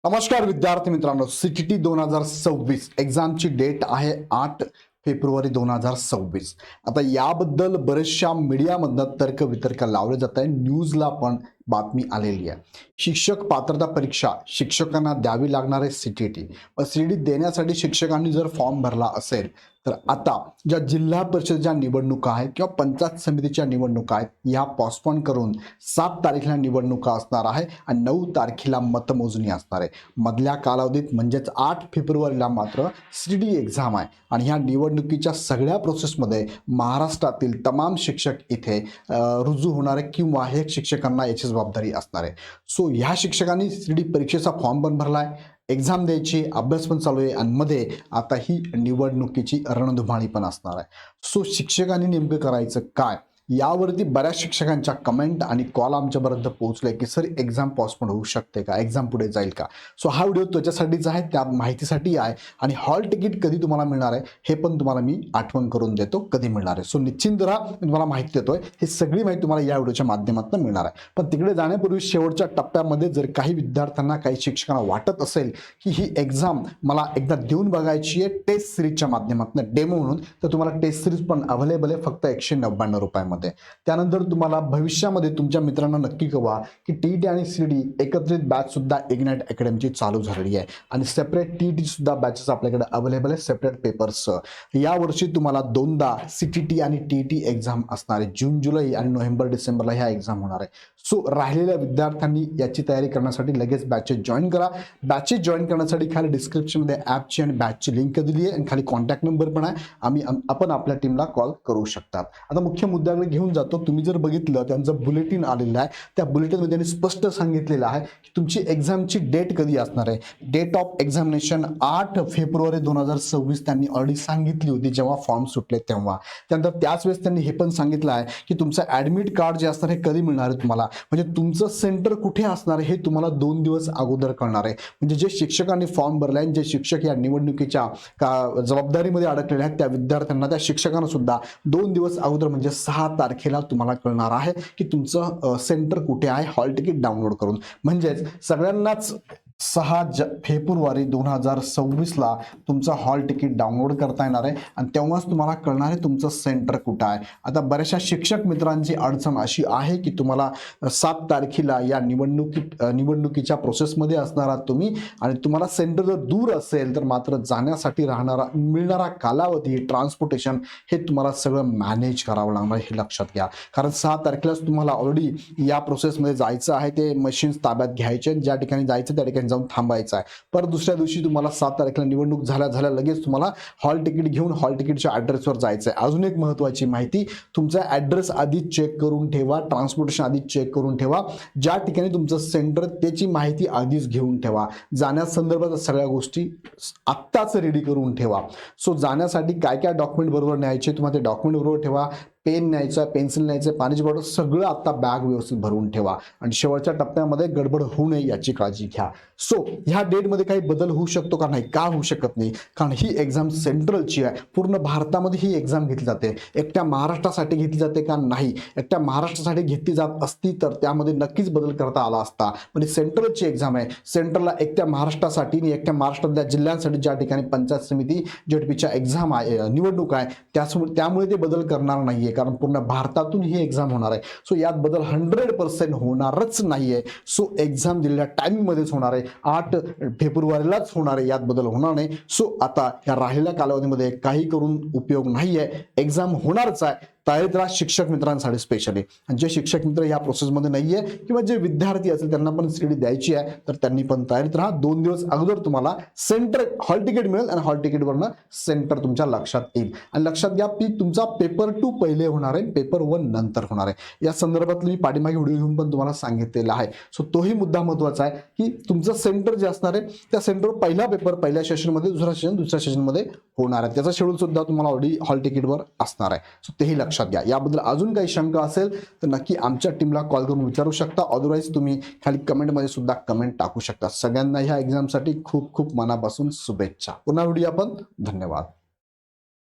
नमस्कार विद्यार्थी मित्रांनो, सीटीटी 2026 एक्झामची डेट आहे 8 फेब्रुवारी 2026। आता याबद्दल बरेचशा मीडियामधनं तर्कवितर्क लावले जात आहे, न्यूजला पण बातमी आलेली आहे। शिक्षक पात्रता परीक्षा शिक्षकांना द्यावी लागणारे सीटीटी व सीटी देण्यासाठी शिक्षकांनी जर फॉर्म भरला असेल तर आता ज्या जिल्हा परिषदेच्या निवडणुका आहेत किंवा पंचायत समितीच्या निवडणुका आहेत या पोस्टपोन करून 7 तारखेला निवडणुका असणार आहे आणि 9 तारखेला मतमोजणी असणार आहे। मधल्या कालावधीत म्हणजेच 8 फेब्रुवारीला मात्र सीटीटी एक्झाम आहे आणि ह्या निवडणुकीच्या सगळ्या प्रोसेसमध्ये महाराष्ट्रातील तमाम शिक्षक इथे रुजू होणार आहे किंवा हे शिक्षकांना याची जबाबदारी असणार आहे। सो ह्या शिक्षकांनी सीटीटी परीक्षेचा फॉर्म पण भरलाय, एक्झाम द्यायची, अभ्यास पण चालू आहे आणि मध्ये आता ही निवडणुकीची रणधुमाळी पण असणार आहे। सो शिक्षकांनी नेमकं करायचं काय यावरती बऱ्याच शिक्षकांच्या कमेंट आणि कॉल आमच्यापर्यंत पोहोचले की सर एक्झाम पोस्टपोन होऊ शकते का, एक्झाम पुढे जाईल का। सो हा व्हिडिओ त्याच्यासाठीच आहे, त्या माहितीसाठी आहे आणि हॉल तिकीट कधी तुम्हाला मिळणार आहे हे पण तुम्हाला मी आठवण करून देतो कधी मिळणार आहे। सो निश्चिंत राहा, मी तुम्हाला माहिती देतोय, ही सगळी माहिती तुम्हाला या व्हिडिओच्या माध्यमातून मिळणार आहे। पण तिकडे जाण्यापूर्वी शेवटच्या टप्प्यामध्ये जर काही विद्यार्थ्यांना, काही शिक्षकांना वाटत असेल की ही एक्झाम मला एकदा देऊन बघायची आहे टेस्ट सिरीजच्या माध्यमातून डेमो म्हणून, तर तुम्हाला टेस्ट सिरीज पण अवेलेबल आहे फक्त 199 रुपयामध्ये। त्यानंतर तुम्हाला भविष्यामध्ये तुमच्या मित्रांना नक्की कळवा की टीईटी आणि सीटीटी एकत्रित बॅच सुद्धा इग्नाइट अकॅडमीची चालू झालेली आहे आणि सेपरेट टीईटी सुद्धा बॅचेस आपल्याकडे अवेलेबल आहे सेपरेट पेपर्स। या वर्षी तुम्हाला दोनदा सीटीटी आणि टीईटी एक्झाम असणार आहे, जून जुलै आणि नोव्हेंबर डिसेंबरला ह्या एक्झाम होणार आहे। सो राहिलेल्या विद्यार्थ्यांनी याची तयारी करण्यासाठी लगेच बॅचेस जॉईन करा। बॅचेस जॉईन करण्यासाठी खाली डिस्क्रिप्शनमध्ये ॲपची आणि बॅचची लिंक दिली आहे आणि खाली कॉन्टॅक्ट नंबर पण आहे, आपण आपल्या टीमला कॉल करू शकतात। आता मुख्य मुद्द्याकडे घेऊन जातो। तुम्ही जर बघितलं त्यांचं बुलेटिन आलेलं आहे, त्या बुलेटिनमध्ये त्यांनी स्पष्ट सांगितलेलं आहे की तुमची एक्झामची डेट कधी असणार आहे। डेट ऑफ एक्झामिनेशन 8 फेब्रुवारी 2026 त्यांनी ऑलरेडी सांगितली होती जेव्हा फॉर्म सुटले तेव्हा। त्यानंतर त्याच वेळेस त्यांनी हे पण सांगितलं आहे की तुमचं ॲडमिट कार्ड जे असणार हे कधी मिळणार आहे तुम्हाला, म्हणजे तुमचं सेंटर कुठे असणार आहे हे तुम्हाला 2 दिवस अगोदर कळणार आहे। म्हणजे जे शिक्षकांनी फॉर्म भरले आणि जे शिक्षक या निवडणुकीच्या जबाबदारीमध्ये अडकलेले आहेत त्या विद्यार्थ्यांना, त्या शिक्षकांना सुद्धा 2 दिवस अगोदर म्हणजे 6 तारखेला तुम्हाला कळणार आहे की तुमचं सेंटर कुठे आहे हॉल तिकीट डाउनलोड करून। म्हणजेच सगळ्यांनाच 6 फेब्रुवारी 2026ला तुमचं हॉल तिकीट डाउनलोड करता येणार आहे आणि तेव्हाच तुम्हाला कळणार आहे तुमचं सेंटर कुठं आहे। आता बऱ्याचशा शिक्षक मित्रांची अडचण अशी आहे की तुम्हाला 7 तारखेला या निवडणुकीच्या प्रोसेसमध्ये असणार आहात तुम्ही आणि तुम्हाला सेंटर जर दूर असेल तर मात्र जाण्यासाठी मिळणारा कालावधी, ट्रान्सपोर्टेशन हे तुम्हाला सगळं मॅनेज करावं लागणार हे लक्षात घ्या। कारण 6 तारखेलाच तुम्हाला ऑलरेडी या प्रोसेसमध्ये जायचं आहे, ते मशीन्स ताब्यात घ्यायचे, ज्या ठिकाणी जायचं त्या ठिकाणी जाऊन थांबायचं आहे। पर दुसऱ्या दिवशी तुम्हाला 7 तारखेला निवडणूक झाल्या लगेच तुम्हाला हॉल तिकीट घेऊन हॉल तिकीटच्या ॲड्रेसवर जायचं आहे। अजून एक महत्त्वाची माहिती, तुमचा ॲड्रेस आधी चेक करून ठेवा, ट्रान्सपोर्टेशन आधी चेक करून ठेवा, ज्या ठिकाणी तुमचं सेंटर त्याची माहिती आधीच घेऊन ठेवा। जाण्यासंदर्भात सगळ्या गोष्टी आत्ताच रेडी करून ठेवा। सो जाण्यासाठी काय काय डॉक्युमेंट बरोबर न्यायचे तुम्हाला ते डॉक्युमेंट बरोबर ठेवा, पेन न्यायचं, पेन्सिल न्यायचं, पाण्याची बॉटल सगळं आता बॅग व्यवस्थित भरून ठेवा आणि शेवटच्या टप्प्यामध्ये गडबड होऊ नये याची काळजी घ्या। सो ह्या डेटमध्ये काही बदल होऊ शकतो का, नाही का होऊ शकत नाही, कारण ही एक्झाम सेंट्रलची आहे, पूर्ण भारतामध्ये ही एक्झाम घेतली जाते। एकट्या महाराष्ट्रासाठी घेतली जाते का, नाही, एकट्या महाराष्ट्रासाठी घेतली जात असती तर त्यामध्ये नक्कीच बदल करता आला असता। म्हणजे सेंट्रलची एक्झाम आहे, सेंट्रलला एकट्या महाराष्ट्रासाठी आणि एकट्या महाराष्ट्रातल्या जिल्ह्यांसाठी ज्या ठिकाणी पंचायत समिती जेडपीच्या एक्झाम आहे, निवडणूक आहे, त्यामुळे ते बदल करणार नाहीये, कारण पूर्ण भारतातून ही एक्झाम होणार आहे। सो यात बदल 100% होणारच नाहीये। सो एक्झाम दिलेल्या टायमिंगमध्येच होणार आहे, 8 फेब्रुवारीलाच होणार आहे, यात बदल होणार नाही। सो आता या राहिलेल्या कालावधीमध्ये काही करून उपयोग नाहीये, एक्झाम होणारच आहे। तयारीत राहा शिक्षक मित्रांसाठी स्पेशली, आणि जे शिक्षक मित्र या प्रोसेसमध्ये नाहीये किंवा जे विद्यार्थी असेल त्यांना पण सीटी द्यायची आहे तर त्यांनी पण तयारीत राहा। 2 दिवस अगोदर तुम्हाला सेंटर हॉल तिकीट मिळेल आणि हॉल तिकीटवरनं सेंटर तुमच्या लक्षात येईल। आणि लक्षात घ्या की तुमचा पेपर 2 पहिले होणार आहे, पेपर 1 नंतर होणार आहे। या संदर्भात मी पाठीमागे व्हिडिओ घेऊन पण तुम्हाला सांगितलेला आहे। सो तोही मुद्दा महत्त्वाचा आहे की तुमचं सेंटर जे असणार आहे त्या सेंटरवर पहिला पेपर पहिल्या सेशनमध्ये, दुसरा सेशन दुसऱ्या सेशनमध्ये होणार आहे। त्याचा शेड्यूल सुद्धा तुम्हाला ऑलरेडी हॉल तिकीटवर असणार आहे। सो तेही लक्षात घ्या। याबद्दल अजून काही शंका असेल तर नक्की आमच्या टीमला कॉल करून विचारू शकता, अदरवाईज तुम्ही खाली कमेंटमध्ये सुद्धा कमेंट टाकू शकता। सगळ्यांना ह्या एक्झामसाठी खूप खूप मनापासून शुभेच्छा। पुन्हा व्हिडिओ आपण धन्यवाद।